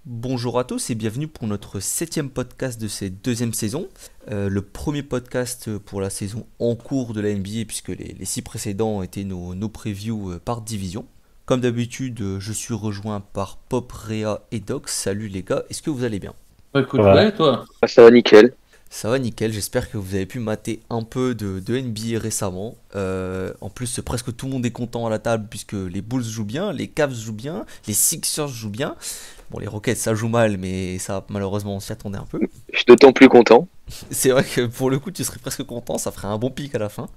Bonjour à tous et bienvenue pour notre septième podcast de cette deuxième saison. Le premier podcast pour la saison en cours de la NBA puisque les six précédents étaient nos previews par division. Comme d'habitude, je suis rejoint par Pop, Réa et Doc. Salut les gars, est-ce que vous allez bien? Bah, écoute, Ouais. ouais, toi. Ah, ça va nickel. Ça va nickel, j'espère que vous avez pu mater un peu de NBA récemment. En plus, presque tout le monde est content à la table puisque les Bulls jouent bien, les Cavs jouent bien, les Sixers jouent bien. Bon, les Rockets ça joue mal, mais ça malheureusement on s'y attendait un peu. Je suis d'autant plus content. C'est vrai que pour le coup, tu serais presque content, ça ferait un bon pic à la fin.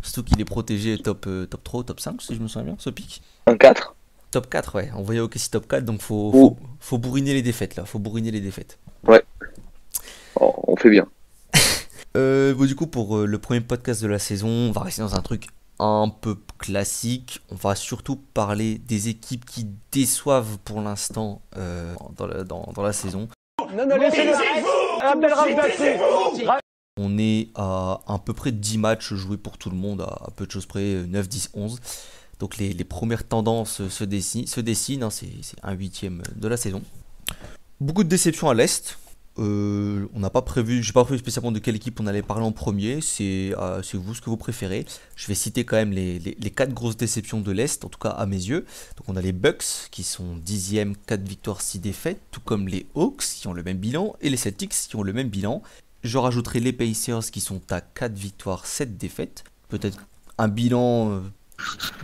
Surtout qu'il est protégé top 3 ou top 5, si je me souviens bien, ce pic. Un 4. Top 4, ouais, on voyait OKC top 4, donc Ouh. faut bourriner les défaites là, faut bourriner les défaites. Ouais. Oh, on fait bien. Bon, du coup, pour le premier podcast de la saison, on va rester dans un truc un peu classique. On va surtout parler des équipes qui déçoivent pour l'instant dans la saison. Non, non, laissez-le. Abdelrahman Bassé. On est à peu près 10 matchs joués pour tout le monde, à peu de choses près, 9, 10, 11. Donc les premières tendances se dessinent, hein, c'est un huitième de la saison. Beaucoup de déceptions à l'Est. On n'a pas prévu, j'ai pas prévu spécialement de quelle équipe on allait parler en premier, c'est vous ce que vous préférez. Je vais citer quand même les 4 grosses déceptions de l'Est, en tout cas à mes yeux. Donc on a les Bucks qui sont 10e, 4 victoires, 6 défaites, tout comme les Hawks qui ont le même bilan et les Celtics qui ont le même bilan. Je rajouterai les Pacers qui sont à 4 victoires, 7 défaites. Peut-être un bilan,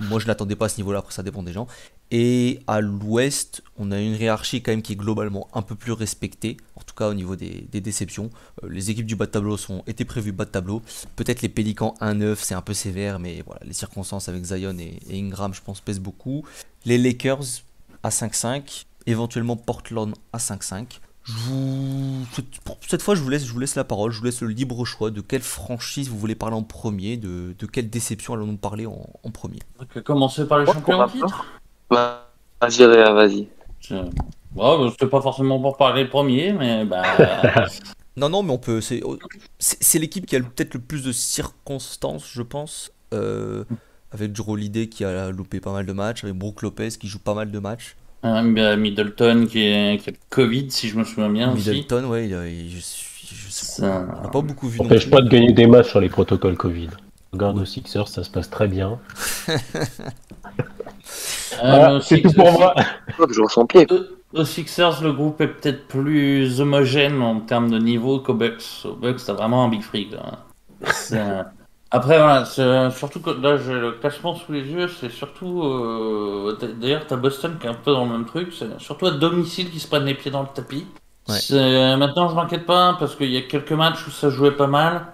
moi je l'attendais pas à ce niveau-là, après ça dépend des gens. Et à l'ouest, on a une hiérarchie quand même qui est globalement un peu plus respectée, en tout cas au niveau des déceptions. Les équipes du bas de tableau étaient prévues bas de tableau. Peut-être les Pélicans 1-9, c'est un peu sévère, mais voilà, les circonstances avec Zion et Ingram, je pense, pèsent beaucoup. Les Lakers à 5-5, éventuellement Portland à 5-5. Pour cette fois, je vous laisse la parole, je vous laisse le libre choix de quelle franchise vous voulez parler en premier, de quelle déception allons-nous parler en premier. Donc, commencer par les champions en titre. Vas-y, Réa, vas-y. Ouais, bah, c'était pas forcément pour parler le premier, mais bah. Non, mais on peut. C'est l'équipe qui a peut-être le plus de circonstances, je pense. Avec Jrue Holiday qui a loupé pas mal de matchs, avec Brook Lopez qui joue pas mal de matchs. Middleton qui a le Covid, si je me souviens bien aussi. Middleton, ouais, on n'a pas beaucoup vu non N'empêche plus. pas de gagner des matchs sur les protocoles Covid. Regarde aux Sixers, ça se passe très bien. Voilà, c'est tout pour moi. Toujours son pied. Aux Sixers, le groupe est peut-être plus homogène en termes de niveau qu'aux Bucks. Aux Bucks, t'as vraiment un big freak, là. Après, voilà, surtout que là, j'ai le classement sous les yeux, c'est surtout. D'ailleurs, t'as Boston qui est un peu dans le même truc, c'est surtout à domicile qui se prennent les pieds dans le tapis. Ouais. Maintenant, je m'inquiète pas parce qu'il y a quelques matchs où ça jouait pas mal.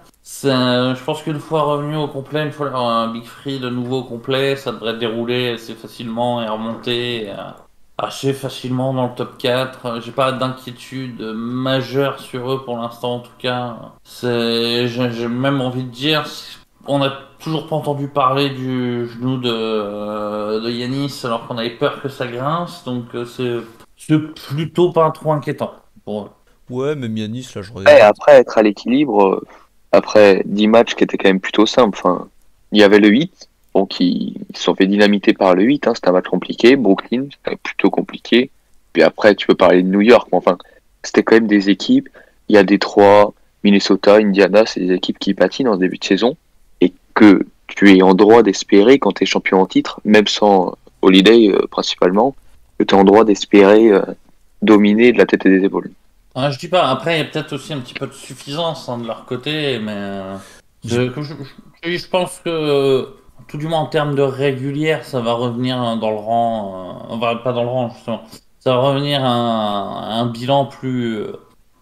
Je pense qu'une fois revenu au complet, une fois un Big Free de nouveau au complet, ça devrait dérouler assez facilement et remonter assez facilement dans le top 4. J'ai pas d'inquiétude majeure sur eux pour l'instant en tout cas. J'ai même envie de dire, on n'a toujours pas entendu parler du genou de Yanis alors qu'on avait peur que ça grince, donc c'est plutôt pas trop inquiétant pour eux. Ouais, même Yanis, là, je Et regarde. après, être à l'équilibre, après 10 matchs qui étaient quand même plutôt simples. Enfin, il y avait le 8, bon, qui se sont fait dynamiter par le 8. Hein, c'était un match compliqué. Brooklyn, c'était plutôt compliqué. Puis après, tu peux parler de New York. Mais enfin, c'était quand même des équipes. Il y a Détroit, Minnesota, Indiana, c'est des équipes qui patinent en ce début de saison. Et que tu es en droit d'espérer, quand tu es champion en titre, même sans Holiday principalement, que tu es en droit d'espérer dominer de la tête et des épaules. Je dis pas, après il y a peut-être aussi un petit peu de suffisance de leur côté, mais comme je pense que tout du moins en termes de régulière, ça va revenir dans le rang, pas dans le rang justement, ça va revenir à un bilan plus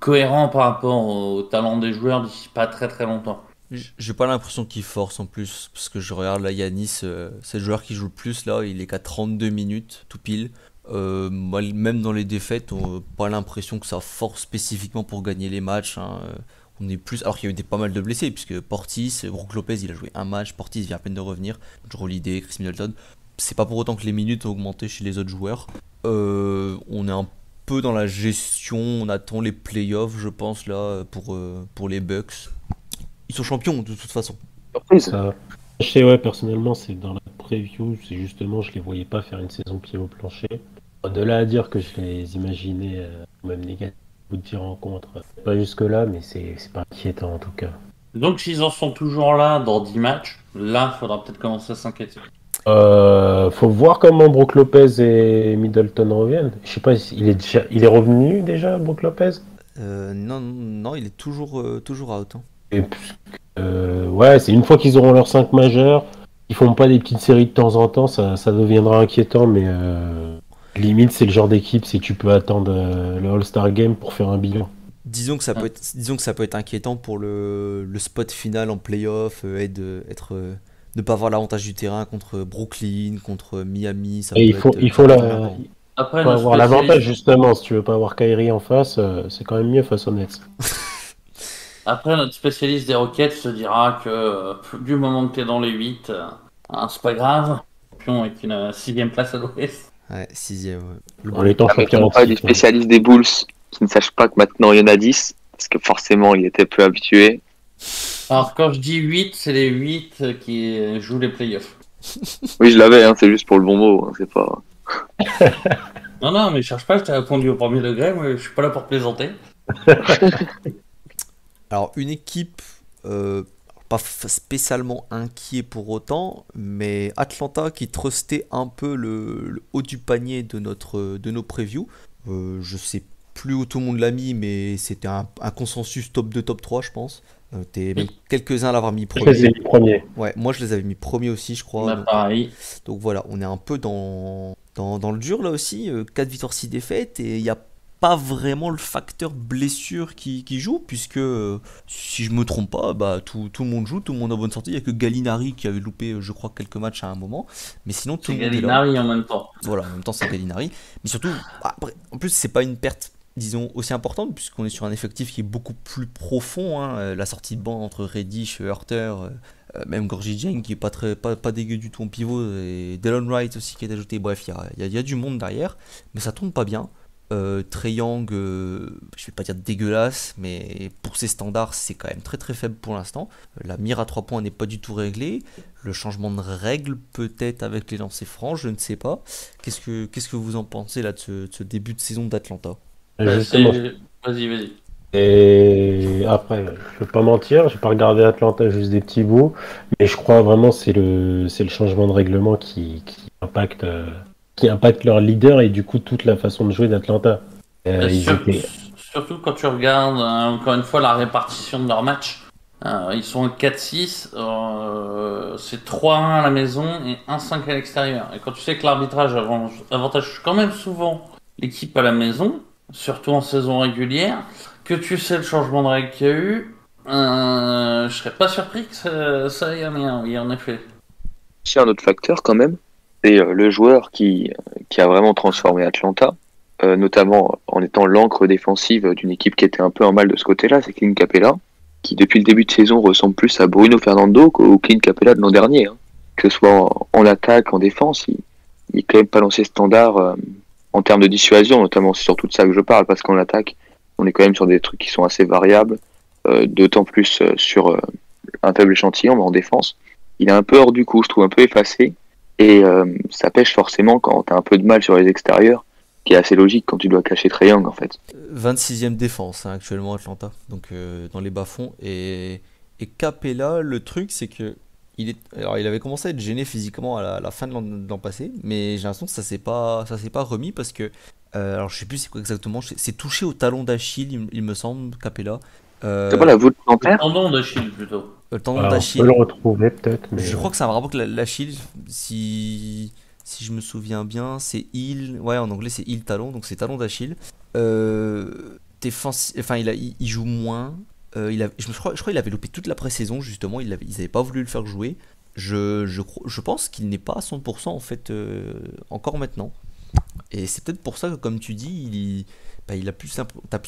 cohérent par rapport au talent des joueurs d'ici pas très très longtemps. J'ai pas l'impression qu'il force en plus, parce que je regarde là Yanis, c'est le joueur qui joue le plus là, il est qu'à 32 minutes, tout pile. Moi, même dans les défaites, on n'a pas l'impression que ça force spécifiquement pour gagner les matchs, hein. On est plus, alors qu'il y a eu pas mal de blessés, puisque Portis, Brook Lopez, il a joué un match, Portis vient à peine de revenir, Jrue Holiday, Chris Middleton. C'est pas pour autant que les minutes ont augmenté chez les autres joueurs. On est un peu dans la gestion, on attend les playoffs, je pense là, pour les Bucks. Ils sont champions de toute façon. Surprise. Ça, je sais, ouais, personnellement, c'est dans la preview, c'est justement, je les voyais pas faire une saison pied au plancher. De là à dire que je les imaginais même négatifs ou de 10 rencontres, pas jusque-là, mais c'est pas inquiétant en tout cas. Donc, s'ils en sont toujours là dans 10 matchs, là, il faudra peut-être commencer à s'inquiéter. Faut voir comment Brook Lopez et Middleton reviennent. Je sais pas, il est revenu déjà, Brook Lopez? Non, non, il est toujours out. Hein. Et ouais, c'est une fois qu'ils auront leurs 5 majeurs, ils font pas des petites séries de temps en temps, ça deviendra inquiétant, mais limite c'est le genre d'équipe si tu peux attendre le All-Star Game pour faire un bilan. Disons que ça peut être inquiétant pour le spot final en playoff et de pas avoir l'avantage du terrain contre Brooklyn, contre Miami. Ça Et peut il être faut énervant. Après, faut le avoir l'avantage spécialiste, justement, si tu veux pas avoir Kyrie en face, c'est quand même mieux face aux Nets. après, notre spécialiste des Rockets se dira que du moment que tu es dans les 8, c'est pas grave. Champion avec une 6ème place à l'Ouest. Ouais, 6ème. Ouais. En étant Ça champion m'étonne en pas du titre. spécialiste des Bulls qui ne sache pas que maintenant il y en a 10, parce que forcément il était peu habitué. Alors, quand je dis 8, c'est les 8 qui jouent les playoffs. Oui, je l'avais, hein, c'est juste pour le bon mot, hein, c'est pas. Non, non, mais cherche pas, je t'ai répondu au premier degré, moi je suis pas là pour plaisanter. Alors, une équipe, pas spécialement inquiet pour autant, mais Atlanta qui trustait un peu le haut du panier de nos previews. Je sais plus où tout le monde l'a mis, mais c'était un consensus top 2, top 3, je pense. T'es même quelques-uns à l'avoir mis Je les ai premier. mis premiers. Ouais, moi je les avais mis premiers aussi, je crois. Bah, pareil. Donc voilà, on est un peu dans le dur là aussi. 4 victoires, 6 défaites. Et il n'y a pas vraiment le facteur blessure qui joue, puisque si je me trompe pas, bah, tout le monde joue, tout le monde a bonne santé. Il n'y a que Gallinari qui avait loupé, je crois, quelques matchs à un moment. Mais sinon, tout C'est le monde est là. Gallinari en même temps. Voilà, en même temps, c'est Gallinari. Mais surtout, après, en plus, c'est pas une perte, disons, aussi importante, puisqu'on est sur un effectif qui est beaucoup plus profond. Hein. La sortie de banc entre Reddish, Hurter, même Gorgie Dieng qui est pas dégueu du tout en pivot, et Delon Wright aussi qui est ajouté. Bref, il y a du monde derrière, mais ça tourne pas bien. Trae Young, je vais pas dire dégueulasse, mais pour ses standards, c'est quand même très très faible pour l'instant. La mire à 3 points n'est pas du tout réglée. Le changement de règle, peut-être avec les lancers francs, je ne sais pas. Qu'est-ce que vous en pensez là de ce début de saison d'Atlanta? Justement. Vas-y. Et après, je vais pas mentir, j'ai pas regardé Atlanta juste des petits bouts, mais je crois vraiment que c'est le changement de règlement qui impacte leur leader et du coup toute la façon de jouer d'Atlanta. Surtout quand tu regardes, encore une fois, la répartition de leurs matchs. Ils sont 4-6, c'est 3-1 à la maison et 1-5 à l'extérieur. Et quand tu sais que l'arbitrage avantage quand même souvent l'équipe à la maison, surtout en saison régulière, que tu sais le changement de règle qu'il y a eu, je serais pas surpris que ça ait en effet. C'est un autre facteur quand même, c'est le joueur qui a vraiment transformé Atlanta, notamment en étant l'encre défensive d'une équipe qui était un peu en mal de ce côté-là, c'est Clint Capella, qui depuis le début de saison ressemble plus à Bruno Fernando qu'au Clint Capella de l'an dernier. Hein. Que ce soit en attaque, en défense, il est quand même pas lancé standard en termes de dissuasion, notamment c'est surtout de ça que je parle, parce qu'en attaque, on est quand même sur des trucs qui sont assez variables, d'autant plus sur un faible échantillon, mais en défense, il est un peu hors du coup, je trouve un peu effacé, et ça pêche forcément quand t'as un peu de mal sur les extérieurs, qui est assez logique quand tu dois cacher Trae Young en fait. 26e défense hein, actuellement Atlanta, donc dans les bas-fonds. Et Capella, le truc c'est que alors, il avait commencé à être gêné physiquement à la fin de l'an passé, mais j'ai l'impression que ça s'est pas remis parce que alors je sais plus c'est quoi exactement, c'est touché au talon d'Achille, il me semble, Capella. C'est pas la voûte plantaire? Tendon d'Achille plutôt. Le tendon Alors, d'Achille. on peut le retrouver peut-être. Mais... Je crois que ça a un rapport avec l'Achille, si je me souviens bien, c'est heel. Ouais, en anglais c'est heel talon, donc c'est talon d'Achille. Enfin, il joue moins. Je crois qu'il avait loupé toute la pré-saison justement. Ils n'avaient pas voulu le faire jouer. Je pense qu'il n'est pas à 100% en fait encore maintenant. Et c'est peut-être pour ça que, comme tu dis, t'as plus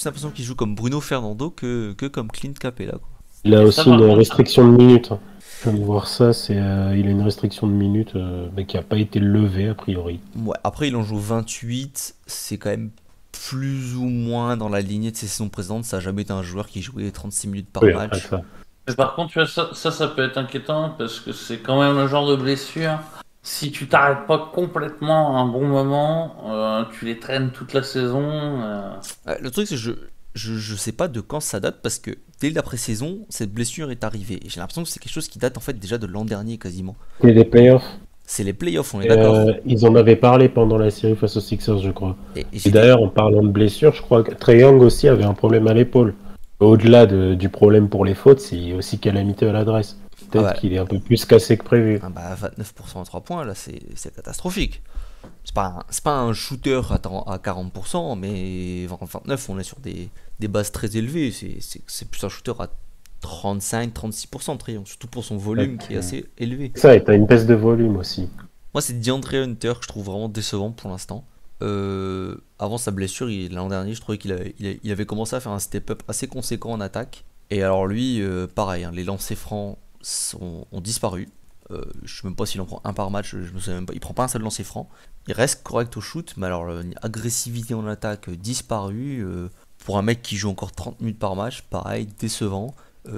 l'impression qu'il joue comme Bruno Fernando que comme Clint Capella. Quoi. Il a Et aussi ça, par une contre, restriction de minutes. Je viens de voir ça, il a une restriction de minutes mais qui n'a pas été levée a priori. Ouais, après il en joue 28, c'est quand même plus ou moins dans la lignée de ses saisons précédentes. Ça n'a jamais été un joueur qui jouait 36 minutes par Oui, après match. ça. Mais par contre, tu vois, ça peut être inquiétant parce que c'est quand même le genre de blessure. si tu t'arrêtes pas complètement à un bon moment, tu les traînes toute la saison. Le truc, c'est que je sais pas de quand ça date parce que dès la pré-saison, cette blessure est arrivée. Et j'ai l'impression que c'est quelque chose qui date en fait déjà de l'an dernier quasiment. Et les playoffs. C'est les playoffs, on est Et, d'accord. ils en avaient parlé pendant la série face aux Sixers, je crois. Et Et j'étais- d'ailleurs, en parlant de blessure, je crois que Trae Young aussi avait un problème à l'épaule. Au-delà du problème pour les fautes, c'est aussi calamiteux à l'adresse. Peut-être Ah ouais. qu'il est un peu plus cassé que prévu. Ah bah 29% à 3 points, là, c'est catastrophique. C'est pas un shooter à 40%, mais 29, on est sur des bases très élevées. C'est plus un shooter à 35-36% de triangle, surtout pour son volume qui est assez élevé. Ça, et t'as une baisse de volume aussi. Moi, c'est DeAndre Hunter que je trouve vraiment décevant pour l'instant. Avant sa blessure, l'an dernier, je trouvais il avait commencé à faire un step-up assez conséquent en attaque. Et alors lui, pareil, hein, les lancers francs ont disparu. Je sais même pas s'il en prend un par match, je me souviens même pas. Il prend pas un seul lancer franc. Il reste correct au shoot, mais alors l'agressivité en attaque disparue. Pour un mec qui joue encore 30 minutes par match, pareil, décevant.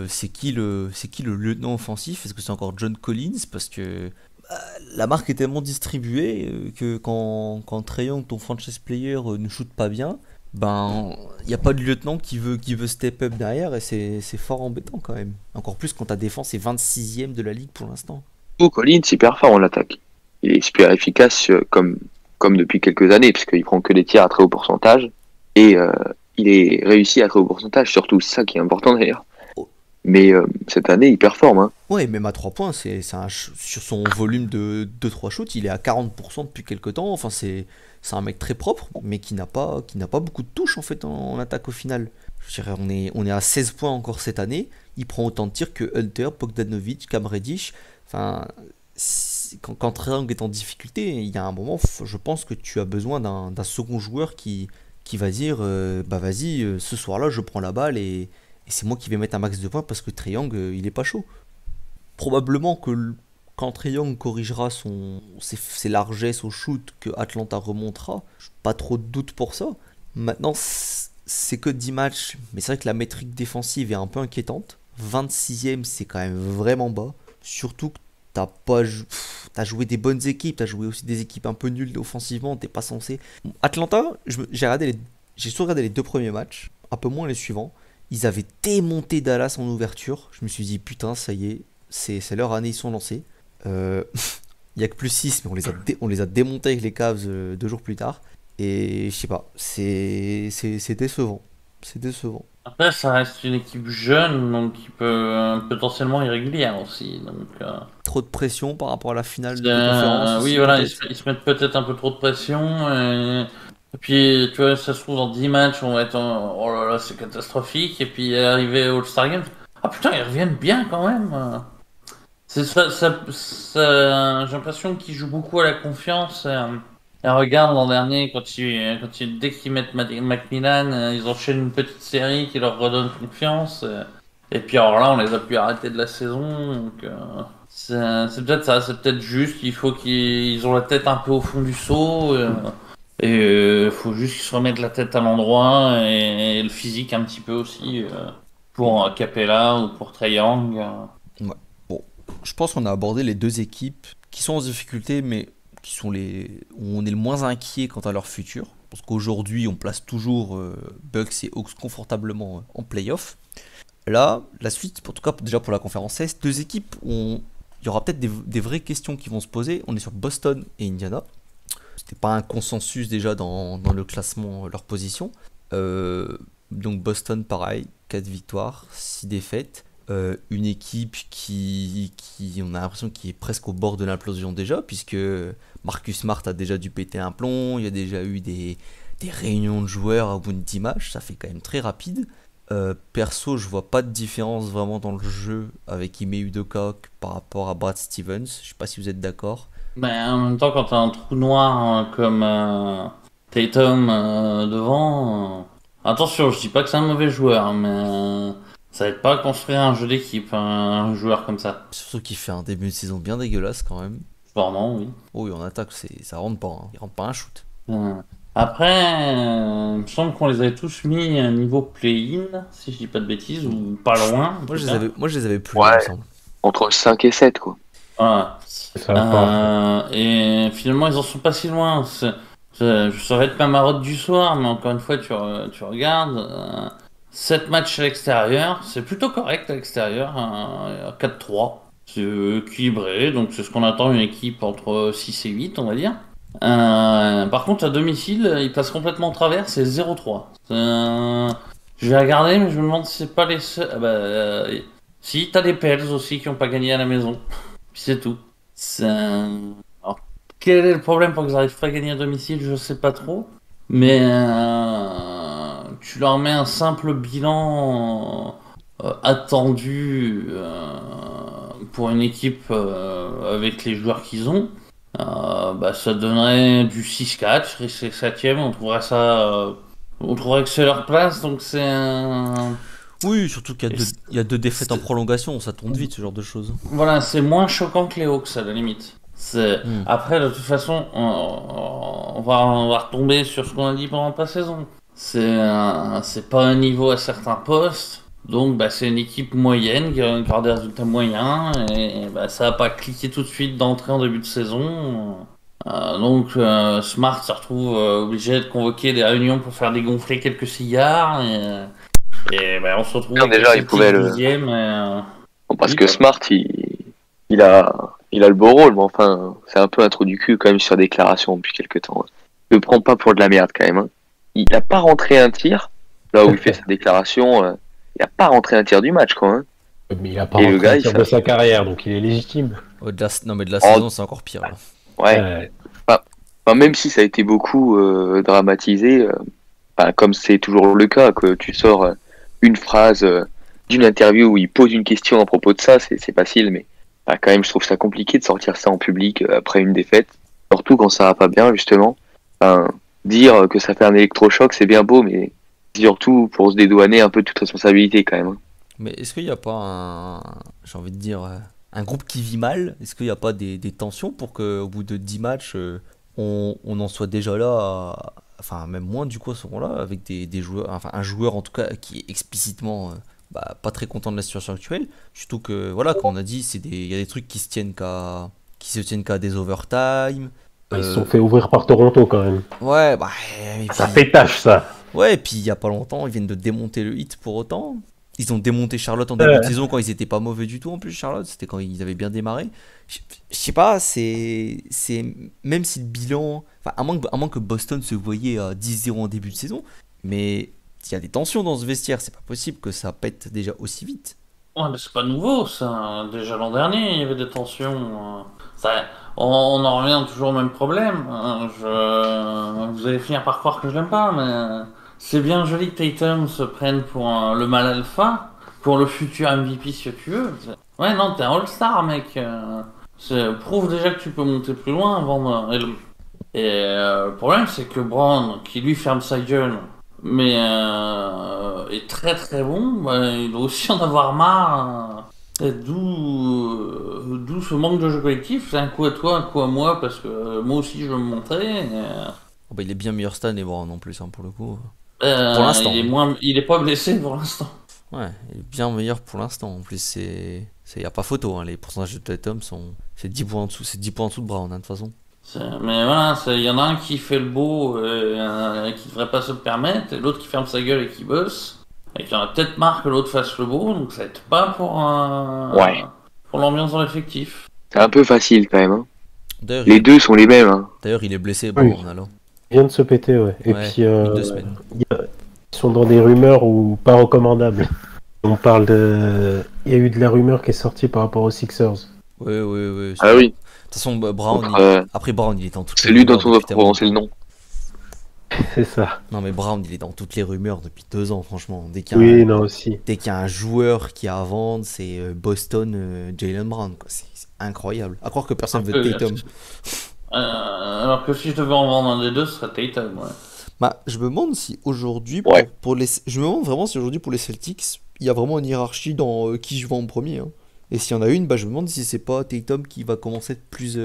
C'est qui le lieutenant offensif? Est-ce que c'est encore John Collins? Parce que la marque est tellement distribuée que quand Trae Young, ton franchise player, ne shoot pas bien, ben il n'y a pas de lieutenant qui veut step up derrière et c'est fort embêtant quand même. Encore plus quand ta défense est 26ème de la ligue pour l'instant. Collins, hyper fort en attaque. Il est super efficace comme depuis quelques années, puisqu'il prend que des tirs à très haut pourcentage. Et il est réussi à très haut pourcentage, surtout c'est ça qui est important d'ailleurs. Mais cette année, il performe. Hein. Ouais, même à 3 points, sur son volume de 2-3 shoots, il est à 40% depuis quelques temps. Enfin, c'est un mec très propre, mais qui n'a pas beaucoup de touches en fait en attaque au final. Je dirais, on est à 16 points encore cette année. Il prend autant de tirs que Hunter, Bogdanovic, Cam Reddish. Enfin, quand Trae Young est en difficulté, il y a un moment, je pense que tu as besoin d'un second joueur qui va dire bah vas-y, ce soir-là, je prends la balle et c'est moi qui vais mettre un max de points parce que Trae Young, il est pas chaud. Probablement que quand Trae Young corrigera ses largesses au shoot, que Atlanta remontera, pas trop de doute pour ça. Maintenant, c'est que 10 matchs, mais c'est vrai que la métrique défensive est un peu inquiétante. 26ème, c'est quand même vraiment bas. Surtout que t'as joué des bonnes équipes, t'as joué aussi des équipes un peu nulles offensivement, t'es pas censé. Atlanta, j'ai surtout regardé les 2 premiers matchs, un peu moins les suivants. Ils avaient démonté Dallas en ouverture. Je me suis dit, putain, ça y est, c'est leur année, ils sont lancés. Il n'y a que plus 6, mais on les a démontés avec les Cavs 2 jours plus tard. Et je sais pas, c'est décevant. C'est décevant. Après, ça reste une équipe jeune, donc qui peut potentiellement irrégulière aussi. Donc, Trop de pression par rapport à la finale de conférence. oui, aussi, voilà, peut-être. ils se mettent peut-être un peu trop de pression. Et puis, tu vois, ça se trouve, dans 10 matchs, on va être oh là là, c'est catastrophique. Et puis, arrivé au All-Star Games, ah putain, ils reviennent bien quand même. C'est j'ai l'impression qu'ils jouent beaucoup à la confiance. Et regarde l'an dernier, dès qu'ils mettent Macmillan, ils enchaînent une petite série qui leur redonne confiance. Et puis alors là, on les a pu arrêter de la saison. Donc, c'est peut-être ça, c'est peut-être juste qu'il faut qu'ils ont la tête un peu au fond du seau. Et faut juste qu'ils se remettent la tête à l'endroit et le physique un petit peu aussi pour Capella ou pour Trae Young. Ouais. Bon, je pense qu'on a abordé les 2 équipes qui sont en difficulté, mais qui sont où on est le moins inquiet quant à leur futur. Parce qu'aujourd'hui, on place toujours Bucks et Hawks confortablement en playoff. Là, la suite, en tout cas déjà pour la conférence Est, 2 équipes où il y aura peut-être des vraies questions qui vont se poser. On est sur Boston et Indiana. C'était pas un consensus déjà dans le classement, leur position. Donc Boston, pareil, 4 victoires, 6 défaites. Une équipe qui on a l'impression qui est presque au bord de l'implosion déjà, puisque Marcus Smart a déjà dû péter un plomb, il y a déjà eu des réunions de joueurs au bout de 10 matchs, ça fait quand même très rapide. Perso, je vois pas de différence vraiment dans le jeu avec Ime Udoka par rapport à Brad Stevens, je sais pas si vous êtes d'accord. Ben, en même temps, quand t'as un trou noir comme Tatum devant, attention, je dis pas que c'est un mauvais joueur, mais ça aide pas à construire un jeu d'équipe, un joueur comme ça. Surtout qu'il fait un début de saison bien dégueulasse quand même. Vraiment, oui. Oh oui, en attaque, ça rentre pas, hein. Il rentre pas un shoot. Après, il me semble qu'on les avait tous mis à un niveau play-in, si je dis pas de bêtises, ou pas loin. Moi je les avais plus, Ouais. il me semble. Entre 5 et 7, quoi. Voilà. Ça va pas. Et finalement, ils en sont pas si loin. Ça va être ma marotte du soir, mais encore une fois, tu regardes. 7 matchs à l'extérieur, c'est plutôt correct à l'extérieur, 4-3. C'est équilibré, donc c'est ce qu'on attend d'une équipe entre 6 et 8, on va dire. Par contre, à domicile, ils passent complètement au travers, c'est 0-3. Je vais regarder, mais je me demande si c'est pas les seuls. Si, t'as des Pels aussi qui n'ont pas gagné à la maison. Puis c'est tout. Alors, quel est le problème pour qu'ils n'arrivent pas à gagner à domicile? Je sais pas trop. Mais tu leur mets un simple bilan attendu pour une équipe avec les joueurs qu'ils ont. Ça donnerait du 6-4, c'est 7ème, on trouverait ça. On trouverait que c'est leur place, donc c'est un. Oui, surtout qu'il y a deux défaites en prolongation, ça tourne vite ce genre de choses. Voilà, c'est moins choquant que les Hawks à la limite. Après, de toute façon, on va retomber sur ce qu'on a dit pendant la saison. C'est pas un niveau à certains postes, donc c'est une équipe moyenne qui a des résultats moyens, et ça va pas cliquer tout de suite d'entrée en début de saison. Donc Smart se retrouve obligé de convoquer des réunions pour faire dégonfler quelques cigares, et on se retrouve avec déjà, il pouvait le. Bon, parce que Smart, il a le beau rôle, mais enfin, c'est un peu un trou du cul quand même sur déclaration depuis quelques temps. Ne le prends pas pour de la merde quand même. Hein. Il n'a pas rentré un tir, là où il fait sa déclaration, il n'a pas rentré un tir du match quoi. Hein. Mais il n'a pas rentré un tir de sa carrière, donc il est légitime. Non mais de la saison, c'est encore pire. Là. Ouais. Enfin, même si ça a été beaucoup dramatisé, comme c'est toujours le cas, que tu sors une phrase d'une interview où il pose une question à propos de ça, c'est facile, mais quand même je trouve ça compliqué de sortir ça en public après une défaite, surtout quand ça va pas bien justement. Dire que ça fait un électrochoc c'est bien beau, mais surtout pour se dédouaner un peu de toute responsabilité quand même. Hein. Mais est-ce qu'il n'y a pas j'ai envie de dire, un groupe qui vit mal? Est-ce qu'il n'y a pas des tensions pour qu'au bout de 10 matchs, on en soit déjà là, enfin même moins du coup à ce moment-là, avec des joueurs, enfin un joueur en tout cas qui est explicitement pas très content de la situation actuelle, surtout que voilà, comme on a dit, il y a des trucs qui se tiennent qu'à des overtime. Ils se sont fait ouvrir par Toronto quand même. Ouais, ça fait tâche ça. Ouais, et puis il y a pas longtemps, ils viennent de démonter le Heat pour autant. Ils ont démonté Charlotte en début de saison quand ils étaient pas mauvais du tout en plus. Charlotte, c'était quand ils avaient bien démarré. Je sais pas, c'est même si le bilan, enfin à moins que Boston se voyait à 10-0 en début de saison, mais il y a des tensions dans ce vestiaire, c'est pas possible que ça pète déjà aussi vite. Ouais, mais c'est pas nouveau ça. Déjà l'an dernier, il y avait des tensions. On en revient toujours au même problème. Vous allez finir par croire que je l'aime pas, mais c'est bien joli que Tatum se prenne pour le mal alpha, pour le futur MVP si tu veux. Ouais, non, t'es un All-Star, mec. Prouve déjà que tu peux monter plus loin avant de... le problème, c'est que Brown, qui lui ferme sa gueule, mais est très très bon, il doit aussi en avoir marre. D'où ce manque de jeu collectif. C'est un coup à toi, un coup à moi, parce que moi aussi je veux me montrer. Il est bien meilleur Stan et Brown en plus, hein, pour le coup. Pour l'instant. Il est pas blessé pour l'instant. Ouais, il est bien meilleur pour l'instant. En plus, il n'y a pas photo. Hein. Les pourcentages de Tatum c'est 10 points en dessous, de Brown, hein, de toute façon. Mais voilà, il y en a un qui fait le beau et qui devrait pas se le permettre, et l'autre qui ferme sa gueule et qui bosse. Et qu'il y en a peut-être marre que l'autre fasse le beau, donc ça aide pas pour l'ambiance dans l'effectif. C'est un peu facile quand même. Hein. Les deux sont les mêmes. Hein. D'ailleurs, il est blessé, Brown, alors. Il vient de se péter, ouais. Et puis, 2 semaines. Ils sont dans des rumeurs ou pas recommandables. On parle de... Il y a eu de la rumeur qui est sortie par rapport aux Sixers. Oui. Ah oui. De toute façon, Brown, après Brown, il est dans toutes les rumeurs. C'est lui dont on doit prononcer le nom. C'est ça. Non mais Brown, il est dans toutes les rumeurs depuis 2 ans, franchement. Dès qu'il y a un joueur qui a à vendre, c'est Boston, Jaylen Brown. Quoi. C'est incroyable. À croire que personne veut Tatum. Alors que si je devais en vendre un des deux, ce serait Tatum. Ouais. Je me demande si aujourd'hui, je me demande vraiment si aujourd'hui pour les Celtics, il y a vraiment une hiérarchie dans qui je vends en premier. Hein. Et s'il y en a une, je me demande si c'est pas Tatum qui va commencer à être plus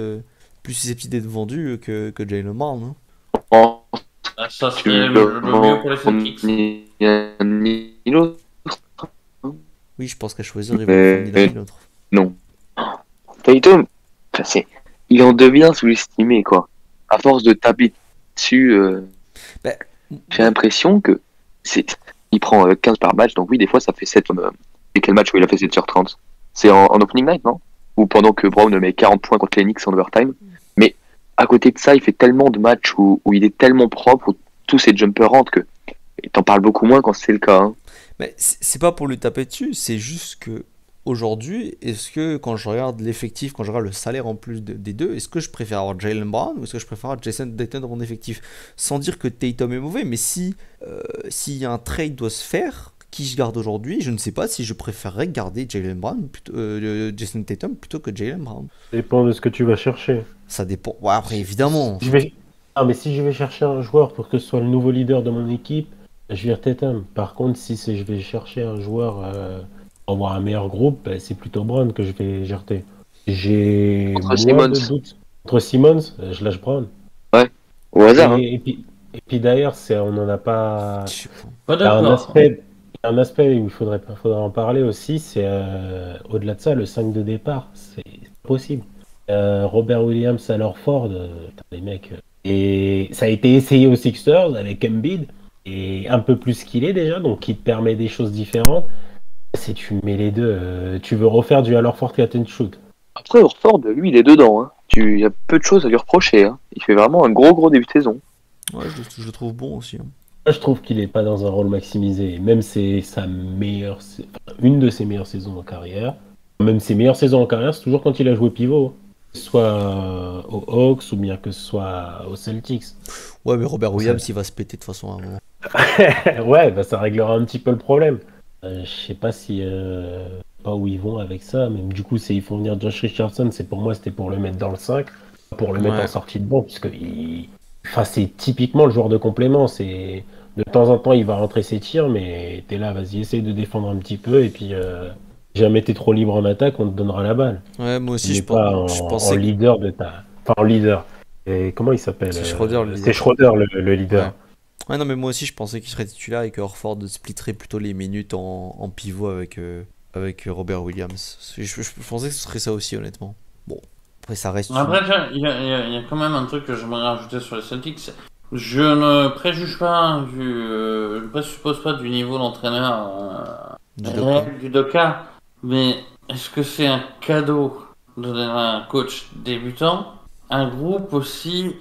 susceptible d'être vendu que Jaylen Brown. Hein. Ça serait le mieux pour les Celtics. Ni l'autre. Oui, je pense qu'à choisir, il va ni l'un ni l'autre. Non. Tatum, Enfin, il en devient sous-estimé, quoi. À force de taper dessus, Ben, j'ai l'impression que il prend 15 par match, donc oui, des fois ça fait 7. Et quel match où il a fait 7 sur 30? C'est en opening night, non? Ou pendant que Brown met 40 points contre les Knicks en overtime. Mais à côté de ça, il fait tellement de matchs où il est tellement propre, où tous ses jumpers rentrent que et t'en parles beaucoup moins quand c'est le cas. Hein. mais c'est pas pour lui taper dessus, c'est juste que aujourd'hui, est-ce que quand je regarde l'effectif, quand je regarde le salaire en plus des deux, est-ce que je préfère avoir Jaylen Brown ou est-ce que je préfère avoir Jason Tatum dans mon effectif? Sans dire que Tatum est mauvais, mais s'il y a un trade doit se faire, qui je garde aujourd'hui, je ne sais pas si je préférerais garder Jaylen Brown Jason Tatum plutôt que Jaylen Brown. Ça dépend de ce que tu vas chercher. Ça dépend. Ouais, après, évidemment. Mais si je vais chercher un joueur pour que ce soit le nouveau leader de mon équipe, je vais Tatum. Par contre, je vais chercher un joueur pour avoir un meilleur groupe, ben, c'est plutôt Brown que je vais jeter. J'ai Contre moins Simmons. de doutes. Contre Simmons, je lâche Brown. Au hasard. Hein. Et puis d'ailleurs, on n'en a pas. Je sais pas. Pas Il y a d'accord. un aspect où il faudrait en parler aussi, c'est au-delà de ça, le 5 de départ, c'est pas possible. Robert Williams à Ford, les mecs. Et ça a été essayé aux Sixers avec Embiid, et un peu plus qu'il est déjà, donc qui te permet des choses différentes. Si tu mets les deux, tu veux refaire du Ford catch and shoot. Après, Horford, lui, il est dedans. Hein. Il y a peu de choses à lui reprocher. Hein. Il fait vraiment un gros début de saison. Ouais, je le trouve bon aussi. Hein. Moi, je trouve qu'il est pas dans un rôle maximisé. Même c'est une de ses meilleures saisons en carrière. Même ses meilleures saisons en carrière, c'est toujours quand il a joué pivot. Que ce soit aux Hawks ou bien que ce soit aux Celtics. Ouais, mais Robert Williams, il va se péter de toute façon à un moment. Ouais, bah, ça réglera un petit peu le problème. Je sais pas pas où ils vont avec ça, mais du coup, ils font venir Josh Richardson, pour moi, c'était pour le mettre dans le 5, pour le mettre en sortie de banc, puisque c'est typiquement le joueur de complément. De temps en temps, il va rentrer ses tirs, mais t'es là, vas-y, essaye de défendre un petit peu, et puis jamais t'es trop libre en attaque, on te donnera la balle. Ouais, moi aussi, Il je n'est pas pensais en leader de ta... Enfin, en leader. Et comment il s'appelle C'est Schroeder, le leader. C'est Schroeder, le leader. Ouais. Ouais, non, mais moi aussi, je pensais qu'il serait titulaire et que Horford splitterait plutôt les minutes en pivot avec Robert Williams. Je pensais que ce serait ça aussi, honnêtement. Bon, après, ça reste. Après, il y a quand même un truc que j'aimerais rajouter sur les Celtics. Je ne préjuge pas, je ne présuppose pas du niveau d'entraîneur du Doka, mais est-ce que c'est un cadeau de donner à un coach débutant un groupe aussi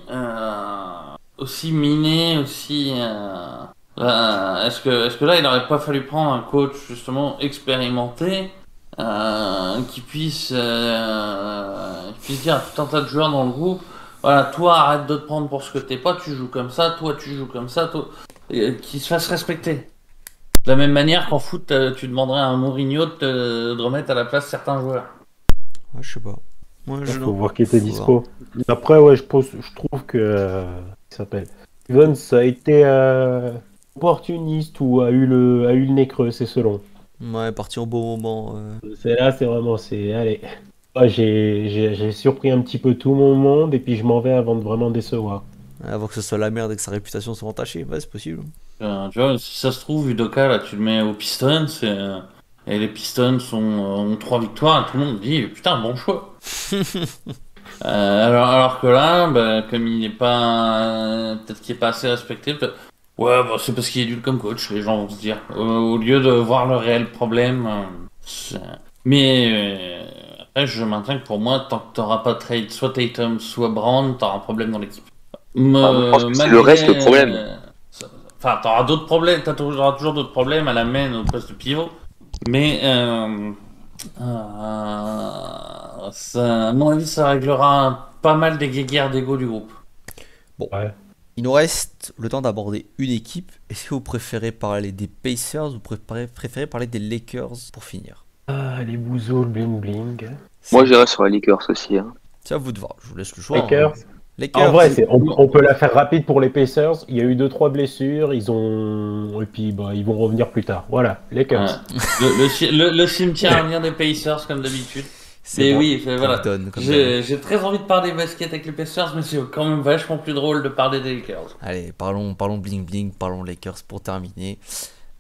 miné, est-ce que là il n'aurait pas fallu prendre un coach justement expérimenté qui puisse dire à tout un tas de joueurs dans le groupe, voilà, toi arrête de te prendre pour ce que t'es pas, tu joues comme ça, toi tu joues comme ça, qui se fasse respecter. De la même manière qu'en foot, tu demanderais à un Mourinho de remettre à la place certains joueurs. Ouais, je sais pas. Ouais, Faut voir qui était dispo. Après, ouais, je trouve que il s'appelle Evans a été opportuniste ou a eu le nez creux, c'est selon. Ouais, parti au bon moment. C'est vraiment, allez. Ouais, j'ai surpris un petit peu tout mon monde et puis je m'en vais avant de vraiment décevoir. Avant que ce soit la merde et que sa réputation soit entachée, ouais, c'est possible. Tu vois, si ça se trouve, Udoka, là, tu le mets aux Pistons et les Pistons ont 3 victoires et tout le monde dit putain, bon choix. Alors que là, bah, comme il n'est pas. Peut-être qu'il n'est pas assez respecté, ouais, bah, c'est parce qu'il est nul comme coach, les gens vont se dire. Au lieu de voir le réel problème. Mais après, je maintiens que pour moi, tant que tu n'auras pas de trade, soit Tatum, soit Brown, tu auras un problème dans l'équipe. Je pense que c'est le reste le problème. Enfin, tu auras d'autres problèmes, tu auras toujours d'autres problèmes à la main au poste de pivot. Mais à mon avis, ça réglera pas mal des guéguerres d'ego du groupe. Bon, ouais. Il nous reste le temps d'aborder une équipe. Est-ce que vous préférez parler des Pacers ou préférez parler des Lakers pour finir? Ah, les bouzous, bling bling. Moi, j'irais sur les Lakers aussi. Hein. C'est à vous de voir, je vous laisse le choix. Lakers. Hein. Lakers. En vrai, on peut la faire rapide pour les Pacers. Il y a eu 2-3 blessures, et puis ils vont revenir plus tard. Voilà, Lakers. Ouais. Le cimetière à venir des Pacers comme d'habitude. C'est bon, oui, voilà. J'ai très envie de parler basket avec les Pacers, mais c'est quand même vachement plus drôle de parler des Lakers. Allez, parlons bling bling, parlons Lakers pour terminer.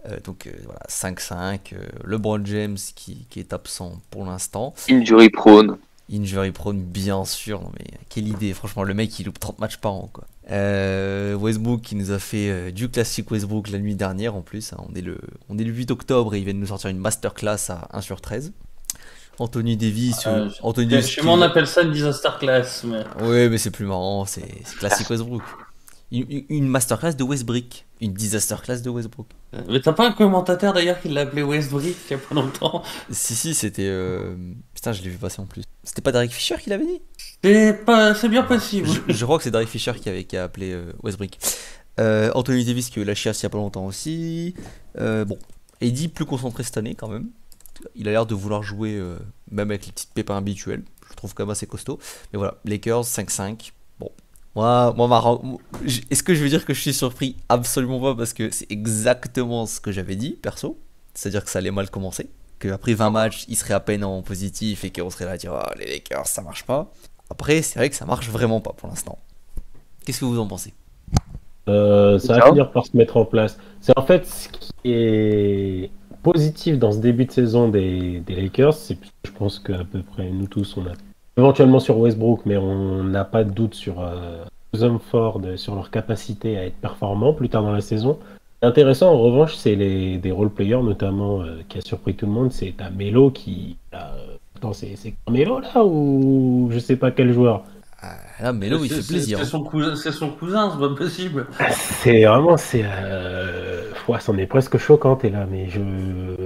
Voilà, 5-5, LeBron James qui est absent pour l'instant. Injury prone. Injury prone, bien sûr. Non mais quelle idée, franchement, le mec il loupe 30 matchs par an quoi. Westbrook qui nous a fait du classique Westbrook la nuit dernière en plus. Hein. On est le 8 octobre et il vient de nous sortir une masterclass à 1/13. Anthony Davis. Anthony Davis Chez moi on appelle ça une disaster class. Mais... Ouais, mais c'est plus marrant, c'est classique Westbrook. Une masterclass de Westbrick. Une disaster class de Westbrook. Mais t'as pas un commentateur d'ailleurs qui l'a appelé Westbrick il y a pas longtemps? Si, c'était. Putain, je l'ai vu passer en plus. C'était pas Derek Fisher qui l'avait dit? C'est bien possible. Je crois que c'est Derek Fisher qui a appelé Westbrick. Anthony Davis qui a eu la chiasse il y a pas longtemps aussi. Bon. Eddie plus concentré cette année quand même. Il a l'air de vouloir jouer même avec les petites pépins habituels. Je trouve quand même assez costaud. Mais voilà, Lakers 5-5. Bon. Est-ce que je veux dire que je suis surpris? Absolument pas, parce que c'est exactement ce que j'avais dit, perso. C'est-à-dire que ça allait mal commencer. Qu'après 20 matchs, ils seraient à peine en positif et qu'on serait là à dire oh, les Lakers, ça marche pas. Après, c'est vrai que ça marche vraiment pas pour l'instant. Qu'est-ce que vous en pensez? Ça va finir par se mettre en place. C'est en fait ce qui est positif dans ce début de saison des Lakers. C'est, je pense qu'à peu près nous tous, on a éventuellement sur Westbrook, mais on n'a pas de doute sur les hommes forts, sur leur capacité à être performants plus tard dans la saison. Intéressant en revanche, c'est des role-players notamment qui a surpris tout le monde. C'est ta Melo qui... Attends, c'est Melo là ou je sais pas quel joueur? Là, Melo il fait plaisir. C'est son cousin, c'est pas possible. C'est vraiment... Ouais, c'en est presque choquant, t'es là, mais